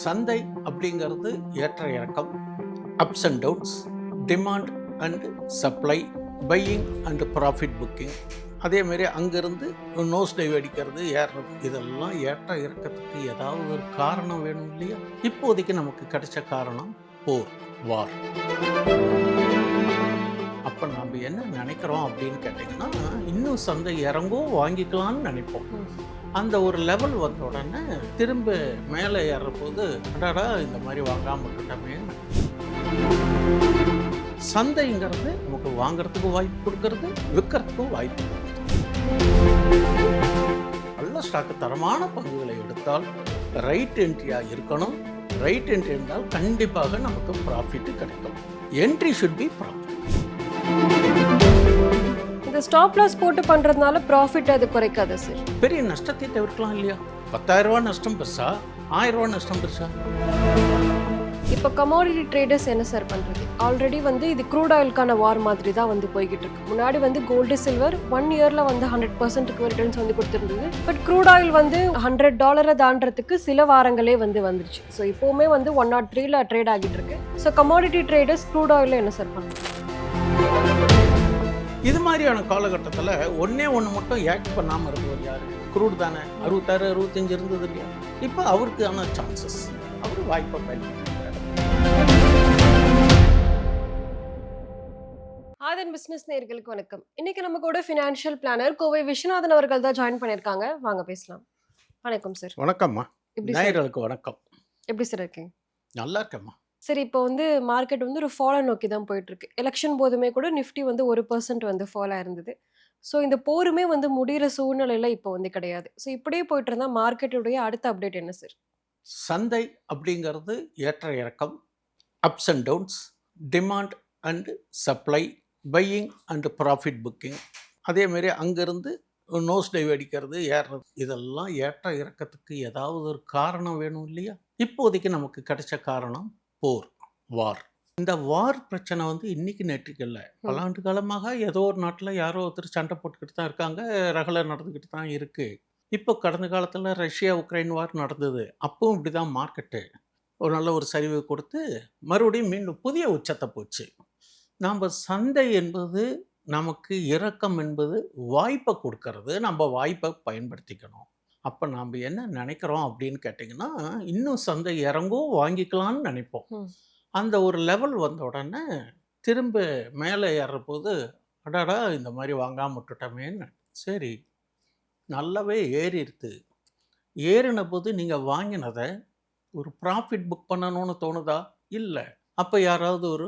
சந்தை அப்படிங்கிறது ஏற்ற இறக்கம், ups and downs, demand and supply, buying and profit booking. அதேமாரி அங்கேருந்து நோஸ் டைவ் அடிக்கிறது, ஏறுறது, இதெல்லாம் ஏற்ற இறக்கத்துக்கு ஏதாவது ஒரு காரணம் வேணும் இல்லையா? இப்போதைக்கு நமக்கு கிடைச்ச காரணம் போர், வார். அப்போ நம்ம என்ன நினைக்கிறோம் அப்படின்னு கேட்டிங்கன்னா, இன்னும் சந்தை இறங்கும் வாங்கிக்கலாம்னு நினைப்போம். அந்த ஒரு லெவல் வந்த உடனே திரும்ப மேலே ஏறும்போது அடாடா இந்த மாதிரி வாங்காமல் இருக்கட்டமே. சந்தைங்கிறது நமக்கு வாங்கிறதுக்கும் வாய்ப்பு கொடுக்கறது, விற்கிறதுக்கும் வாய்ப்பு கொடுக்குறது. நல்ல ஸ்டாக்கு, தரமான பங்குகளை எடுத்தால் ரைட் என்ட்ரியாக இருக்கணும். ரைட் என்ட்ரி இருந்தால் கண்டிப்பாக நமக்கு ப்ராஃபிட் கிடைக்கும். Entry should B profit. இந்த ஸ்டாப் லாஸ் போட்டு பண்றதுனால ப்ராஃபிட் அது குறைக்காது சார்? பெரிய நஷ்டத்தை தவிர்க்கலாம் இல்லையா? 10,000 ரூபா நஷ்டம் பெருசா, 1000 ரூபா நஷ்டம் பெருசா? இப்போ கமோடிட்டி ட்ரேடர்ஸ் என்ன சார் பண்றது? ஆல்ரெடி இது க்ரூட் ஆயிலுக்கான வார் மாதிரி தான் போய்கிட்டு இருக்கு. முன்னாடி கோல்டு சில்வர் 1 இயர்ல 100% ரிட்டர்ன்ஸ் கொடுத்துருந்தது. பட் க்ரூட் ஆயில் $100 தாண்டறதுக்கு சில வாரங்களே வந்துருச்சு. ஸோ இப்போவுமே 103ல ட்ரேட் ஆகிட்டு இருக்கு. ஸோ கமோடிட்டி ட்ரேடர்ஸ் க்ரூட் ஆயிலில் என்ன சார் பண்ணுறது? இது மாதிரியான காலகட்டத்தில் ஒன்று மட்டும் ஆக்ட் பண்ணாமல் இருந்தவர் யார்? குரூட் தானே. 66, 65 இருந்தது இல்லையா? இப்போ அவருக்கான சான்சஸ், அவர் வாய்ப்பை பயன்படுத்துகிறார். ஆதன் பிசினஸ் நேயர்களுக்கு வணக்கம். இன்னைக்கு நம்ம கூட ஃபினான்ஷியல் பிளானர் கோவை விஸ்வநாதன் அவர்கள் தான் ஜாயின் பண்ணியிருக்காங்க. வாங்க பேசலாம். வணக்கம் சார். வணக்கம்மா. நேயர்களுக்கு வணக்கம். எப்படி சார் இருக்கீங்க? நல்லா இருக்கேம்மா. சரி, இப்போ மார்க்கெட் ஒரு ஃபாலை நோக்கி தான் போயிட்டுருக்கு. எலெக்ஷன் போதுமே கூட நிஃப்டி 1% ஃபாலாக இருந்தது. ஸோ இந்த போருமே முடிகிற சூழ்நிலையில் இப்போ கிடையாது. ஸோ இப்படியே போயிட்டு இருந்தால் மார்க்கெட்டுடைய அடுத்த அப்டேட் என்ன சார்? சந்தை அப்படிங்கிறது ஏற்ற இறக்கம், ups and downs, demand and supply, buying and profit booking. அதேமாரி அங்கேருந்து நோஸ் டைவ் அடிக்கிறது, ஏறுறது, இதெல்லாம் ஏற்ற இறக்கத்துக்கு ஏதாவது ஒரு காரணம் வேணும் இல்லையா? இப்போதைக்கு நமக்கு கிடைச்ச காரணம் போர், வார். இந்த வார் பிரச்சனை இன்னைக்கு நேற்றுக்கு இல்லை, பல ஆண்டு காலமாக ஏதோ ஒரு நாட்டில் யாரோ ஒருத்தர் சண்டை போட்டுக்கிட்டு தான் இருக்காங்க, ரகலை நடந்துக்கிட்டு தான் இருக்குது. இப்போ கடந்த காலத்தில் ரஷ்யா உக்ரைன் வார் நடந்தது. அப்பவும் இப்படி தான் மார்க்கெட்டு ஒரு நல்ல ஒரு சரிவு கொடுத்து மறுபடியும் மீண்டும் புதிய உச்சத்தை போச்சு. நாம் சந்தை என்பது நமக்கு இறக்கம் என்பது வாய்ப்பை கொடுக்கறது, நம்ம வாய்ப்பை பயன்படுத்திக்கணும். அப்போ நாம் என்ன நினைக்கிறோம் அப்படின்னு கேட்டிங்கன்னா, இன்னும் சந்தை இறங்கும் வாங்கிக்கலாம்னு நினைப்போம். அந்த ஒரு லெவல் வந்த உடனே திரும்ப மேலே ஏறும்போது அடாடா இந்த மாதிரி வாங்காமல் விட்டுட்டோமேன்னு. சரி, நல்லாவே ஏறிடுது. ஏறின போது நீங்கள் வாங்கினதை ஒரு ப்ராஃபிட் புக் பண்ணணும்னு தோணுதா? இல்லை. அப்போ யாராவது ஒரு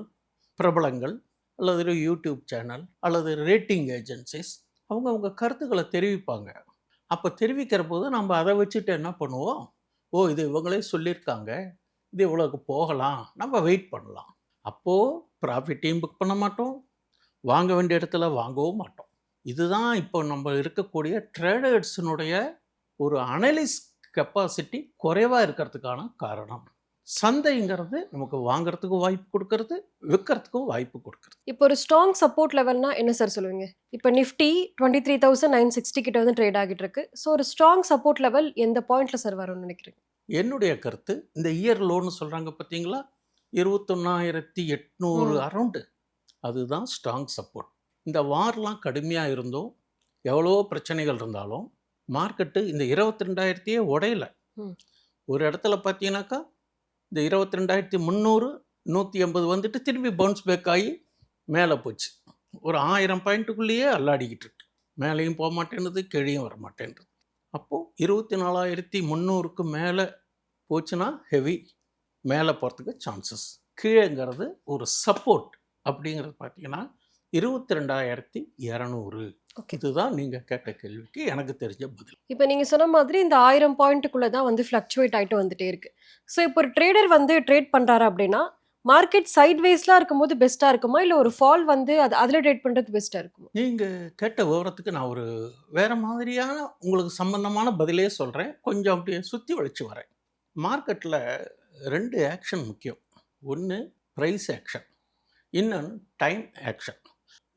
பிரபலங்கள் அல்லது ஒரு யூடியூப் சேனல் அல்லது ரேட்டிங் ஏஜென்சிஸ் அவங்க கருத்துக்களை தெரிவிப்பாங்க. அப்போ தெரிவிக்கிற போது நம்ம அதை வச்சுட்டு என்ன பண்ணுவோம்? ஓ, இது இவங்களே சொல்லியிருக்காங்க, இது இவ்வளோக்கு போகலாம், நம்ம வெயிட் பண்ணலாம். அப்போது ப்ராஃபிட்டையும் புக் பண்ண மாட்டோம், வாங்க வேண்டிய இடத்துல வாங்கவும் மாட்டோம். இதுதான் இப்போ நம்ம இருக்கக்கூடிய ட்ரேடர்ஸினுடைய ஒரு அனலிஸ் கெப்பாசிட்டி குறைவாக இருக்கிறதுக்கான காரணம். சந்தைங்கிறது நமக்கு வாங்குறதுக்கும் வாய்ப்பு கொடுக்கறது, விற்கிறதுக்கும் வாய்ப்பு கொடுக்கறது. இப்போ ஒரு ஸ்ட்ராங் சப்போர்ட் லெவல்னா என்ன சார் சொல்லுவீங்க? இப்போ நிஃப்டி 23,960 கிட்ட ட்ரேட் ஆகிட்டு இருக்கு. ஸோ ஒரு ஸ்ட்ராங் சப்போர்ட் லெவல் எந்த பாயிண்ட்ல சார் வரும்னு நினைக்கிறீங்க? என்னுடைய கருத்து, இந்த இயர் லோன்னு சொல்கிறாங்க பார்த்தீங்களா, 21,800 அரௌண்டு, அதுதான் ஸ்ட்ராங் சப்போர்ட். இந்த வார்லாம் கடுமையாக இருந்தும் எவ்வளோ பிரச்சனைகள் இருந்தாலும் மார்க்கெட்டு இந்த 22,000 உடையல. ஒரு இடத்துல பார்த்தீங்கன்னாக்கா இந்த 22,300, 180 வந்துட்டு திரும்பி பவுன்ஸ் பேக் ஆகி மேலே போச்சு. ஒரு 1000 பாயிண்ட்டுக்குள்ளேயே அல்லாடிக்கிட்டு இருக்கு. மேலேயும் போக மாட்டேன்னுது, கீழேயும் வர மாட்டேன்றது. அப்போது 24,300க்கு மேலே போச்சுன்னா ஹெவி, மேலே போகிறதுக்கு சான்சஸ். கீழேங்கிறது ஒரு சப்போர்ட் அப்படிங்கிறது பார்த்தீங்கன்னா 22,200. இதுதான் நீங்கள் கேட்ட கேள்விக்கு எனக்கு தெரிஞ்ச பதில். இப்போ நீங்கள் சொன்ன மாதிரி இந்த 1000 பாயிண்ட்டுக்குள்ளே தான் ஃப்ளக்சுவேட் ஆகிட்டு வந்துட்டே இருக்கு. ஸோ இப்போ ஒரு ட்ரேடர் ட்ரேட் பண்ணுறாரு அப்படின்னா மார்க்கெட் சைட்வேஸ்லாம் இருக்கும்போது பெஸ்ட்டாக இருக்குமா, இல்லை ஒரு ஃபால் அதில் ட்ரேட் பண்ணுறது பெஸ்ட்டாக இருக்குமா? நீங்கள் கேட்ட விவரத்துக்கு நான் ஒரு வேறு மாதிரியான உங்களுக்கு சம்பந்தமான பதிலே சொல்கிறேன். கொஞ்சம் அப்படியே சுற்றி வளைச்சு வரேன். மார்க்கெட்டில் 2 ஆக்ஷன் முக்கியம். ஒன்று ப்ரைஸ் ஆக்ஷன், இன்னொன்று time action.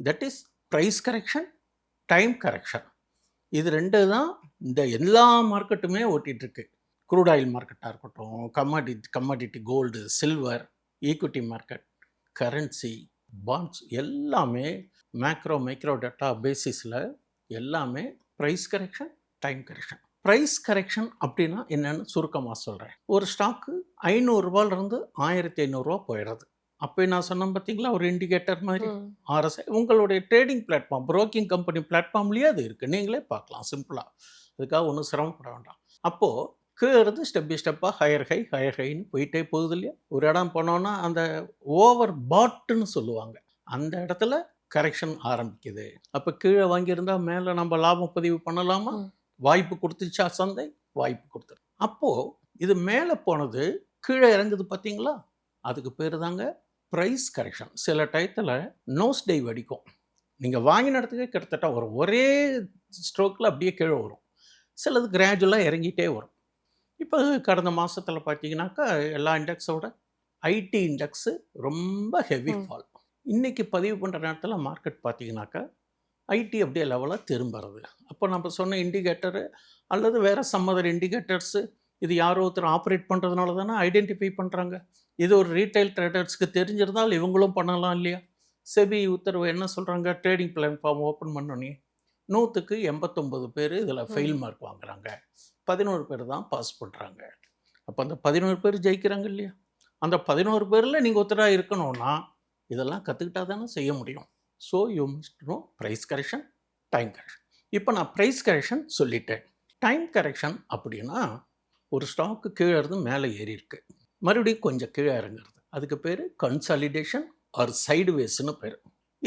That is price correction, time correction. இது 2 தான் இந்த எல்லா மார்க்கெட்டுமே ஓட்டிகிட்ருக்கு. க்ரூட் ஆயில் மார்க்கெட்டாக இருக்கட்டும், commodity gold, silver, equity market, currency, bonds எல்லாமே மைக்ரோ டேட்டா பேசிஸில் எல்லாமே price correction, time correction. Price correction அப்படின்னா என்னென்னு சுருக்கமாக சொல்கிறேன். ஒரு ஸ்டாக்கு 500 ரூபாயிலிருந்து 1500 போயிடுறது. அப்போ நான் சொன்னேன் பார்த்தீங்களா, ஒரு இண்டிகேட்டர் மாதிரி RSI. உங்களுடைய ட்ரேடிங் பிளாட்ஃபார்ம், ப்ரோக்கிங் கம்பெனி பிளாட்ஃபார்ம்லேயே அது இருக்குது. நீங்களே பார்க்கலாம் சிம்பிளாக. அதுக்காக ஒன்றும் சிரமப்பட வேண்டாம். அப்போது கீழே இருந்து ஸ்டெப் பை ஸ்டெப்பாக ஹையர் ஹைன்னு போயிட்டே போகுது இல்லையா. ஒரு இடம் போனோன்னா அந்த ஓவர் பாட்டுன்னு சொல்லுவாங்க, அந்த இடத்துல கரெக்ஷன் ஆரம்பிக்குது. அப்போ கீழே வாங்கியிருந்தால் மேலே நம்ம லாபம் பதிவு பண்ணலாமா? வாய்ப்பு கொடுத்துச்சா சந்தை? வாய்ப்பு கொடுத்துரு. அப்போது இது மேலே போனது கீழே இறங்குது பார்த்தீங்களா, அதுக்கு பேர் தாங்க ப்ரைஸ் கரெக்ஷன். சில டயத்தில் நோஸ் டைவ் அடிக்கும். நீங்கள் வாங்கின இடத்துக்கே கிட்டத்தட்ட வரும், ஒரே ஸ்ட்ரோக்கில் அப்படியே கீழே வரும். சிலது கிராஜுவலாக இறங்கிட்டே வரும். இப்போ கடந்த மாதத்தில் பார்த்தீங்கன்னாக்கா எல்லா இண்டெக்ஸோட ஐடி இண்டெக்ஸு ரொம்ப ஹெவி ஃபால். இன்றைக்கி பதிவு பண்ணுற நேரத்தில் மார்க்கெட் பார்த்தீங்கன்னாக்கா ஐடி அப்படியே லெவலாக திரும்புறது. அப்போ நம்ம சொன்ன இண்டிகேட்டரு அல்லது வேறு சம்மதர் இண்டிகேட்டர்ஸு இது யாரோ ஒருத்தர் ஆப்ரேட் பண்ணுறதுனால தானே ஐடென்டிஃபை பண்ணுறாங்க. இது ஒரு ரீட்டைல் ட்ரேடர்ஸ்க்கு தெரிஞ்சிருந்தால் இவங்களும் பண்ணலாம் இல்லையா. செபி உத்தரவு என்ன சொல்கிறாங்க, ட்ரேடிங் பிளாட்ஃபார்ம் ஓப்பன் பண்ணோன்னே 100க்கு 89 பேர் இதில் ஃபெயில் மார்க் வாங்குறாங்க, 11 பேர் தான் பாஸ் பண்ணுறாங்க. அப்போ அந்த 11 பேர் ஜெயிக்கிறாங்க இல்லையா. அந்த 11 பேரில் நீங்கள் ஒருத்தராக இருக்கணும்னா இதெல்லாம் கற்றுக்கிட்டா தானே செய்ய முடியும். So you must know price correction, time correction. இப்போ நான் ப்ரைஸ் கரெக்ஷன் சொல்லிட்டேன். டைம் கரெக்ஷன் அப்படின்னா ஒரு ஸ்டாக்கு கீழே இருந்து மேலே ஏறி இருக்கு, மறுபடியும் கொஞ்சம் கீழே இறங்குறது, அதுக்கு பேர் கன்சாலிடேஷன் ஆர் சைடுவேஸ்னு பேர்.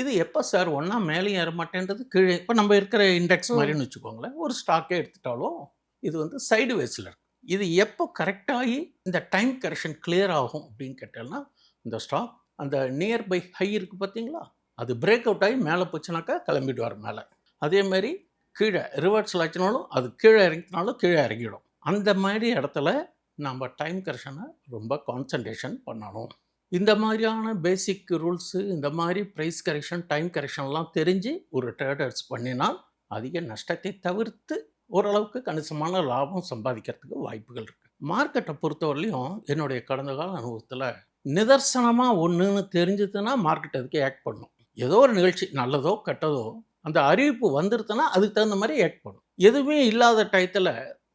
இது எப்போ சார் ஒன்றா மேலேயும் ஏற மாட்டேன்றது கீழே. இப்போ நம்ம இருக்கிற இண்டெக்ஸ் மாதிரின்னு வச்சுக்கோங்களேன், ஒரு ஸ்டாக்கே எடுத்துட்டாலும் இது வந்து சைடுவேஸில் இருக்கு. இது எப்போ கரெக்டாகி இந்த டைம் கரெக்ஷன் கிளியர் ஆகும் அப்படின்னு கேட்டேன்னா, இந்த ஸ்டாக் அந்த நியர்பை ஹை இருக்குது பார்த்தீங்களா, அது பிரேக் அவுட் ஆகி மேலே போச்சுனாக்கா கிளம்பிடுவார் மேலே. அதேமாதிரி கீழே ரிவர்ஸில் ஆச்சுனாலும் அது கீழே இறங்கினாலும் கீழே இறங்கிடும். அந்த மாதிரி இடத்துல நம்ம டைம் கரெக்ஷனை ரொம்ப கான்சன்ட்ரேஷன் பண்ணணும். இந்த மாதிரியான பேசிக் ரூல்ஸு, இந்த மாதிரி ப்ரைஸ் கரெக்ஷன், டைம் கரெக்ஷன்லாம் தெரிஞ்சு ஒரு ட்ரேடர்ஸ் பண்ணினால் அதிக நஷ்டத்தை தவிர்த்து ஓரளவுக்கு கணிசமான லாபம் சம்பாதிக்கிறதுக்கு வாய்ப்புகள் இருக்குது. மார்க்கெட்டை பொறுத்தவரையிலையும் என்னுடைய கடந்த கால அனுபவத்தில் நிதர்சனமாக ஒன்றுன்னு தெரிஞ்சதுன்னா மார்க்கெட் அதுக்கு ஆக்ட் பண்ணும். ஏதோ ஒரு நிகழ்ச்சி நல்லதோ கெட்டதோ அந்த அறிவிப்பு வந்துருதுன்னா அதுக்கு தகுந்த மாதிரி ஆக்ட் பண்ணும். எதுவுமே இல்லாத டயத்தில்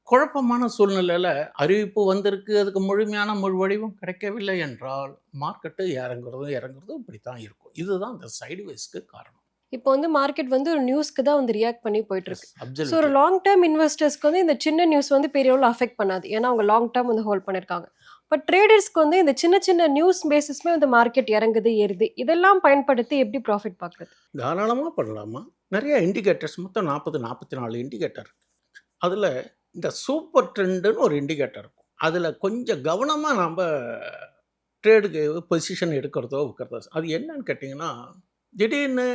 குழப்பமான சூழ்நிலையில் அறிவிப்பு வந்திருக்கு, அதுக்கு முழுமையான வடிவம் கிடைக்கவில்லை என்றால் மார்க்கெட்டு இறங்குறதும் இப்படி தான் இருக்கும். இதுதான் இந்த சைடுவேஸ்க்கு காரணம். இப்போ வந்து மார்க்கெட் வந்து ஒரு நியூஸ்க்கு தான் வந்து ரியாக்ட் பண்ணி போயிட்டு இருக்கு. ஸோ ஒரு அப்சல்யூட்லி. லாங் டேர்ம் இன்வெஸ்டர்ஸ்க்கு வந்து இந்த சின்ன நியூஸ் வந்து பெரிய அளவில் அஃபெக்ட் பண்ணாது, ஏன்னா அவங்க லாங் டேர்ம் வந்து ஹோல்ட் பண்ணியிருக்காங்க. பட் ட்ரேடர்ஸ்க்கு வந்து இந்த சின்ன சின்ன நியூஸ் பேசிஸ்மே வந்து மார்க்கெட் இறங்குது ஏறுது, இதெல்லாம் பயன்படுத்தி எப்படி ப்ராஃபிட் பார்க்குறது? தாராளமாக பண்ணலாமா. நிறைய இண்டிகேட்டர்ஸ், மொத்தம் 44 இண்டிகேட்டர். அதில் இந்த சூப்பர் ட்ரெண்டுன்னு ஒரு இண்டிகேட்டர் இருக்கும். அதில் கொஞ்சம் கவனமாக நம்ம ட்ரேடுக்கு பொசிஷன் எடுக்கிறதோ வைக்கிறதோ. அது என்னன்னு கேட்டிங்கன்னா, திடீர்னு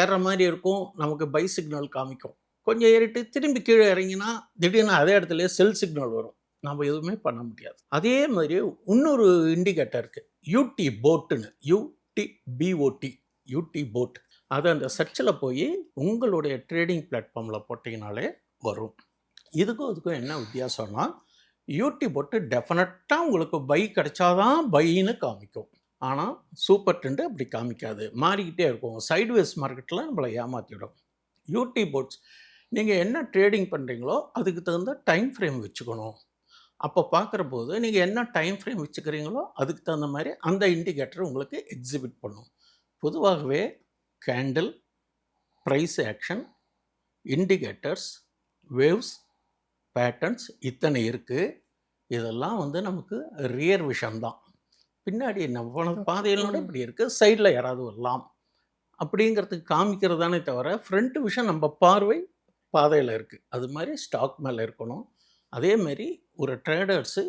ஏறுற மாதிரி இருக்கும், நமக்கு பை சிக்னல் காமிக்கும். கொஞ்சம் ஏறிட்டு திரும்பி கீழே இறங்கினா திடீர்னு அதே இடத்துல செல் சிக்னல் வரும். நம்ம எதுவுமே பண்ண முடியாது. அதே மாதிரி இன்னொரு இண்டிகேட்டர் இருக்குது, யூடி போட்டுன்னு, யூடி போட். அதை அந்த சர்ச்சில் போய் உங்களுடைய ட்ரேடிங் பிளாட்ஃபார்மில் போட்டிங்கனாலே வரும். இதுக்கும் என்ன வித்தியாசம்னா, யூடி போட்டு டெஃபினட்டாக உங்களுக்கு பை கிடைச்சாதான் பைன்னு காமிக்கும். ஆனால் சூப்பர் ட்ரெண்டு அப்படி காமிக்காது, மாறிக்கிட்டே இருக்கும். சைட்வேஸ் மார்க்கெட்டில் நம்மளை ஏமாற்றிடும். யூடி போட்ஸ் நீங்கள் என்ன ட்ரேடிங் பண்ணுறீங்களோ அதுக்கு தகுந்த டைம் ஃப்ரேம் வச்சுக்கணும். அப்போ பார்க்குற போது நீங்கள் என்ன டைம் ஃப்ரேம் வச்சுக்கிறீங்களோ அதுக்கு தகுந்த மாதிரி அந்த இண்டிகேட்டர் உங்களுக்கு எக்ஸிபிட் பண்ணும். பொதுவாகவே candle, price action, indicators, waves, patterns இத்தனை இருக்குது. இதெல்லாம் வந்து நமக்கு ரியர் விஷன்தான். பின்னாடி நம்ம பாதையிலோட இப்படி இருக்குது, சைடில் யாராவது வரலாம் அப்படிங்கிறதுக்கு காமிக்கிறதானே தவிர ஃப்ரண்ட் விஷன் நம்ம பார்வை பாதையில் இருக்குது. அது மாதிரி ஸ்டாக் மேலே இருக்கணும். அதேமாரி ஒரு ட்ரேடர்ஸு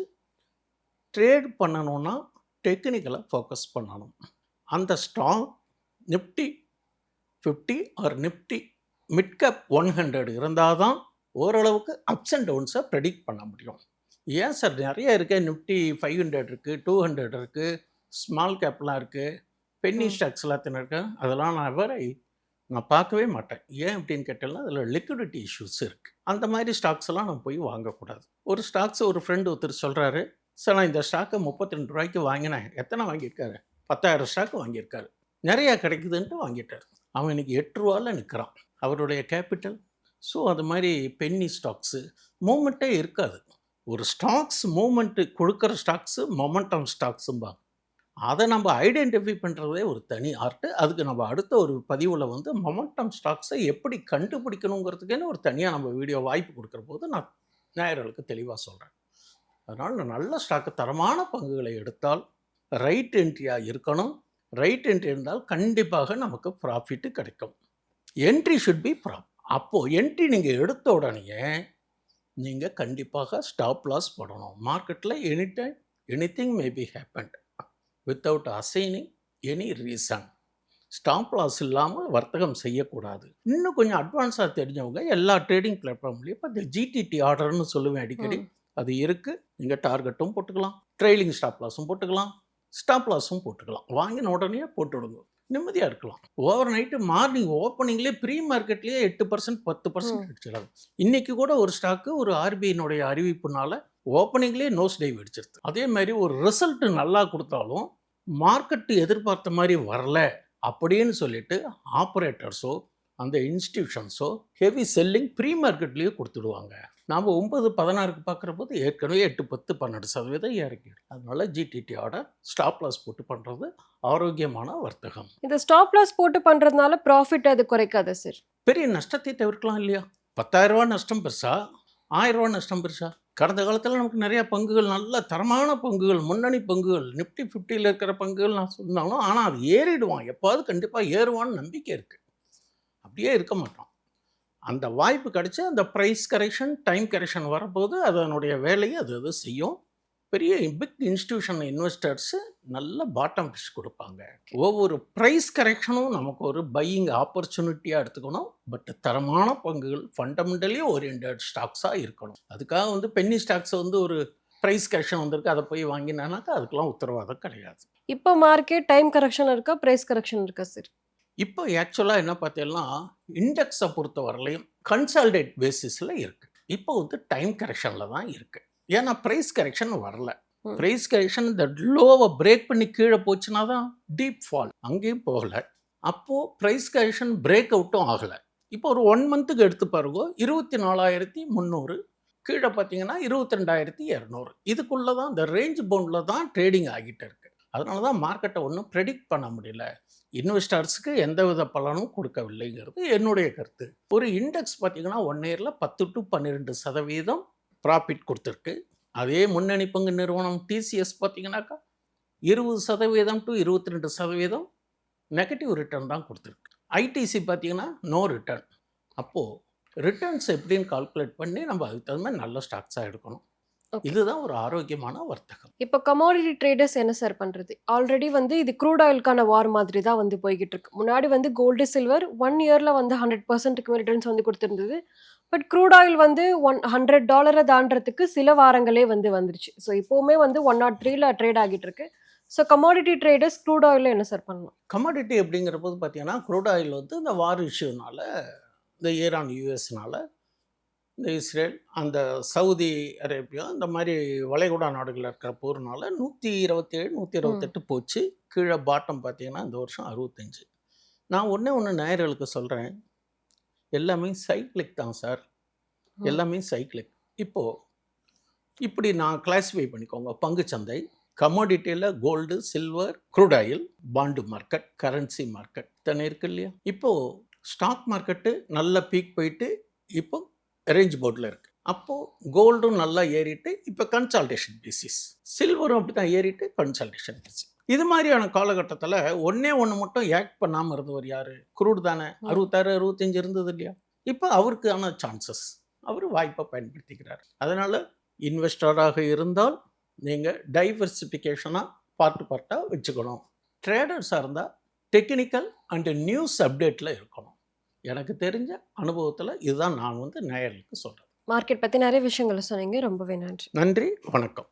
ட்ரேட் பண்ணணுன்னா டெக்னிக்கலை ஃபோக்கஸ் பண்ணணும். அந்த stock Nifty 50 or Nifty mid cap 100 இருந்தால் தான் ஓரளவுக்கு அப்ஸ் அண்ட் டவுன்ஸை ப்ரெடிக்ட் பண்ண முடியும். ஏன் சார் நிறைய இருக்குது, நிஃப்டி 500 இருக்குது, 200 இருக்குது, ஸ்மால் கேப்லாம் இருக்குது, பென்னி ஸ்டாக்ஸ் எல்லாத்தையும் இருக்குது. அதெல்லாம் நான் பார்க்கவே மாட்டேன். ஏன் அப்படின்னு கேட்டேன்னா, அதில லிக்விடிட்டி இஷ்யூஸ் இருக்கு. அந்த மாதிரி ஸ்டாக்ஸ் எல்லாம் நம்ம போய் வாங்கக்கூடாது. ஒரு ஸ்டாக்ஸ் ஒரு ஃப்ரெண்ட் ஒருத்தர் சொல்றாரு, "சார் நான் இந்த ஸ்டாக்க ரூ. 32க்கு வாங்கினேன்." எத்தனை வாங்கியிருக்காரு? 10,000 ஸ்டாக் வாங்கியிருக்காரு. நெறைய கிடைக்குதுன்ட்டு வாங்கிட்டாரு. அவன் இன்னைக்கு ரூ. 8ல நிற்கிறான். அவருடைய கேபிட்டல். ஸோ அது மாதிரி பென்னி ஸ்டாக்ஸு மூவ்மெண்ட்டே இருக்காது. ஒரு ஸ்டாக்ஸ் மூவ்மெண்ட்டு கொடுக்குற ஸ்டாக்ஸு மொமெண்டம் ஸ்டாக்ஸும்பாங்க. அதை நம்ம ஐடென்டிஃபை பண்ணுறதே ஒரு தனி ஆர்ட்டு. அதுக்கு நம்ம அடுத்த ஒரு பதிவில் வந்து மொமெண்டம் ஸ்டாக்ஸை எப்படி கண்டுபிடிக்கணுங்கிறதுக்குன்னு ஒரு தனியாக நம்ம வீடியோ வாய்ப்பு கொடுக்குற போது நான் நேயர்களுக்கு தெளிவாக சொல்கிறேன். அதனால் நல்ல ஸ்டாக்கு தரமான பங்குகளை எடுத்தால் ரைட் என்ட்ரியாக இருக்கணும். ரைட் என்ட்ரி இருந்தால் கண்டிப்பாக நமக்கு ப்ராஃபிட்டு கிடைக்கும். என்ட்ரி ஷுட் பி அப்போது என்ட்ரி நீங்கள் எடுத்த உடனேயே நீங்கள் கண்டிப்பாக ஸ்டாப் லாஸ் போடணும். மார்க்கெட்டில் anything may be happened without assigning any reason. Stop loss இல்லாமல் வர்த்தகம் செய்யக்கூடாது. இன்னும் கொஞ்சம் அட்வான்ஸாக தெரிஞ்சவங்க எல்லா ட்ரேடிங் பிளாட்ஃபார்ம்லேயும் இப்போ இந்த ஜிடிடி ஆர்டர்னு சொல்லுவேன் அடிக்கடி, அது இருக்குது. நீங்கள் டார்கெட்டும் போட்டுக்கலாம், ட்ரெயிலிங் ஸ்டாப் லாஸும் போட்டுக்கலாம், ஸ்டாப் லாஸும் போட்டுக்கலாம். வாங்கின உடனே போட்டுவிடுங்க, நிம்மதியாக இருக்கலாம். ஓவர் நைட்டு மார்னிங் ஓப்பனிங்லேயே ப்ரீ மார்க்கெட்லேயே 8% 10% அடிச்சிடலாம். இன்றைக்கி கூட ஒரு ஸ்டாக்கு ஒரு ஆர்பிஐனுடைய அறிவிப்புனால ஓப்பனிங்லேயே நோஸ் டைவ் அடிச்சிருது. அதே மாதிரி ஒரு ரிசல்ட்டு நல்லா கொடுத்தாலும் மார்க்கெட்டு எதிர்பார்த்த மாதிரி வரல அப்படின்னு சொல்லிட்டு ஆப்ரேட்டர்ஸோ அந்த இன்ஸ்டிடியூஷன்ஸோ ஹெவி செல்லிங் ப்ரீ மார்க்கெட்லேயே கொடுத்துடுவாங்க. நாம் 9-16க்கு பார்க்குற போது ஏற்கனவே 8-10-12% இறக்கிடும். அதனால ஜிடிடியோட ஸ்டாப் லாஸ் போட்டு பண்ணுறது ஆரோக்கியமான வர்த்தகம். இந்த ஸ்டாப் லாஸ் போட்டு பண்ணுறதுனால ப்ராஃபிட் அது குறைக்காது சார்? பெரிய நஷ்டத்தை தவிர்க்கலாம் இல்லையா? 10,000 நஷ்டம் பெருசா, 1000 நஷ்டம் பெருசா? கடந்த காலத்தில் நமக்கு நிறையா பங்குகள், நல்ல தரமான பங்குகள், முன்னணி பங்குகள், நிஃப்டி 50ல் இருக்கிற பங்குகள் நான் சொன்னாலும், ஆனால் அது ஏறிடுவான், எப்பாவது கண்டிப்பாக ஏறுவான்னு நம்பிக்கை இருக்குது. அப்படியே இருக்க மாட்டோம். அந்த வாய்ப்பு கிடைச்சி அந்த ப்ரைஸ் கரெக்ஷன், டைம் கரெக்ஷன் வரப்போது அதனுடைய வேலையை அது செய்யும். பெரிய பிக் இன்ஸ்டிடியூஷன் இன்வெஸ்டர்ஸு நல்ல பாட்டம் ஃபிஷ் கொடுப்பாங்க. ஒவ்வொரு ப்ரைஸ் கரெக்ஷனும் நமக்கு ஒரு பையிங் ஆப்பர்ச்சுனிட்டியாக எடுத்துக்கணும். பட் தரமான பங்குகள், ஃபண்டமெண்டலி ஓரியன்டட் ஸ்டாக்ஸாக இருக்கணும். அதுக்காக வந்து பென்னி ஸ்டாக்ஸை வந்து ஒரு ப்ரைஸ் கரெக்ஷன் வந்திருக்கு, அதை போய் வாங்கினானாக்கா அதுக்கெல்லாம் உத்தரவாதம் கிடையாது. இப்போ மார்க்கெட் டைம் கரெக்ஷன் இருக்கா, ப்ரைஸ் கரெக்ஷன் இருக்கா சார்? இப்போ ஆக்சுவலாக என்ன பார்த்தீங்கன்னா, இண்டெக்ஸை பொறுத்த வரலையும் கன்சால்டேட் பேசிஸில் இருக்குது. இப்போ வந்து டைம் கரெக்ஷனில் தான் இருக்குது. ஏன்னா ப்ரைஸ் கரெக்ஷன் வரல. ப்ரைஸ் கரெக்ஷன் இந்த லோவை பிரேக் பண்ணி கீழே போச்சுன்னா தான் டீப் ஃபால், அங்கேயும் போகலை. அப்போது ப்ரைஸ் கரெக்ஷன் பிரேக் அவுட்டும் ஆகலை. இப்போ ஒரு 1 மந்த்துக்கு எடுத்து பாருங்க, 24,300 கீழே பார்த்தீங்கன்னா 22,200. இதுக்குள்ளே தான் இந்த ரேஞ்ச் பவுண்டில் தான் ட்ரேடிங் ஆகிட்டு இருக்கு. அதனால தான் மார்க்கெட்டை ஒன்றும் ப்ரெடிக்ட் பண்ண முடியல. இன்வெஸ்டர்ஸுக்கு எந்தவித பலனும் கொடுக்கவில்லைங்கிறது என்னுடைய கருத்து. ஒரு இண்டெக்ஸ் பார்த்தீங்கன்னா 1 இயரில் 10-12% ப்ராஃபிட் கொடுத்துருக்கு. அதே முன்னணி பங்கு நிறுவனம் டிசிஎஸ் பார்த்தீங்கன்னாக்கா 20% to 22% நெகட்டிவ் ரிட்டர்ன் தான் கொடுத்துருக்கு. ஐடிசி பார்த்தீங்கன்னா நோ ரிட்டர்ன். அப்போது ரிட்டர்ன்ஸ் எப்படின்னு கால்குலேட் பண்ணி நம்ம அதுக்கு தகுந்த மாதிரி நல்ல ஸ்டாக்ஸாக எடுக்கணும். இதுதான் ஒரு ஆரோக்கியமான வர்த்தகம். இப்போ கமோடிட்டி ட்ரேடர்ஸ் என்ன சார் பண்ணுறது? ஆல்ரெடி வந்து இது க்ரூட் ஆயிலுக்கான வார் மாதிரி தான் வந்து போய்கிட்டு இருக்கு. முன்னாடி வந்து கோல்டு சில்வர் 1 இயரில் வந்து 100%க்கு ரிட்டர்ன்ஸ் வந்து கொடுத்துருந்தது. பட் க்ரூட் ஆயில் வந்து $100 தாண்டறதுக்கு சில வாரங்களே வந்து வந்துருச்சு. ஸோ இப்போவுமே வந்து 103ல் ட்ரேட் ஆகிட்டு இருக்கு. ஸோ கமோடிட்டி ட்ரேடர்ஸ் க்ரூட் ஆயிலில் என்ன சார் பண்ணலாம்? கமாடிட்டி அப்படிங்கிற போது பார்த்தீங்கன்னா, க்ரூட் ஆயில் வந்து இந்த வார் இஷ்யூனால, இந்த ஈரான் யூஎஸ்னால, இந்த இஸ்ரேல், அந்த சவுதி அரேபியா, இந்த மாதிரி வளைகுடா நாடுகளில் இருக்கிற போர்னால 127, 128 போச்சு. கீழே பாட்டம் பார்த்தீங்கன்னா இந்த வருஷம் 65. நான் ஒன்று நேயர்களுக்கு சொல்கிறேன், எல்லாமே சைக்கிளிக் தான் சார், எல்லாமே சைக்கிளிக். இப்போது இப்படி நான் கிளாஸிஃபை பண்ணிக்கோங்க. பங்குச்சந்தை, கமோடிட்டியில் gold, silver, crude oil, bond market, currency market தானே இருக்கு இல்லையா? இப்போது ஸ்டாக் மார்க்கெட்டு நல்ல பீக் போயிட்டு இப்போ ரேஞ்ச் போர்டில் இருக்குது. அப்போது கோல்டும் நல்லா ஏறிட்டு இப்போ கன்சால்டேஷன் பேசிஸ், சில்வரும் அப்படி தான் ஏறிட்டு கன்சால்டேஷன் பேசிஸ். இது மாதிரியான காலகட்டத்தில் ஒன்று மட்டும் ஆக்ட் பண்ணாமல் இருந்தவர் யார்? க்ரூட் தானே. 66, 65 இருந்தது இல்லையா? இப்போ அவருக்கான சான்சஸ், அவர் வாய்ப்பை பயன்படுத்திக்கிறார். அதனால் இன்வெஸ்டராக இருந்தால் நீங்கள் டைவர்சிஃபிகேஷனாக பார்ட்டாக வச்சுக்கணும். ட்ரேடர்ஸாக இருந்தால் டெக்னிக்கல் அண்டு நியூஸ் அப்டேட்டில் இருக்கணும். எனக்கு தெரிஞ்ச அனுபவத்தில் இதுதான் நான் வந்து நேயர்களுக்கு சொல்கிறேன். மார்க்கெட் பற்றி நிறைய விஷயங்களை சொன்னீங்க. ரொம்பவே நன்றி. நன்றி, வணக்கம்.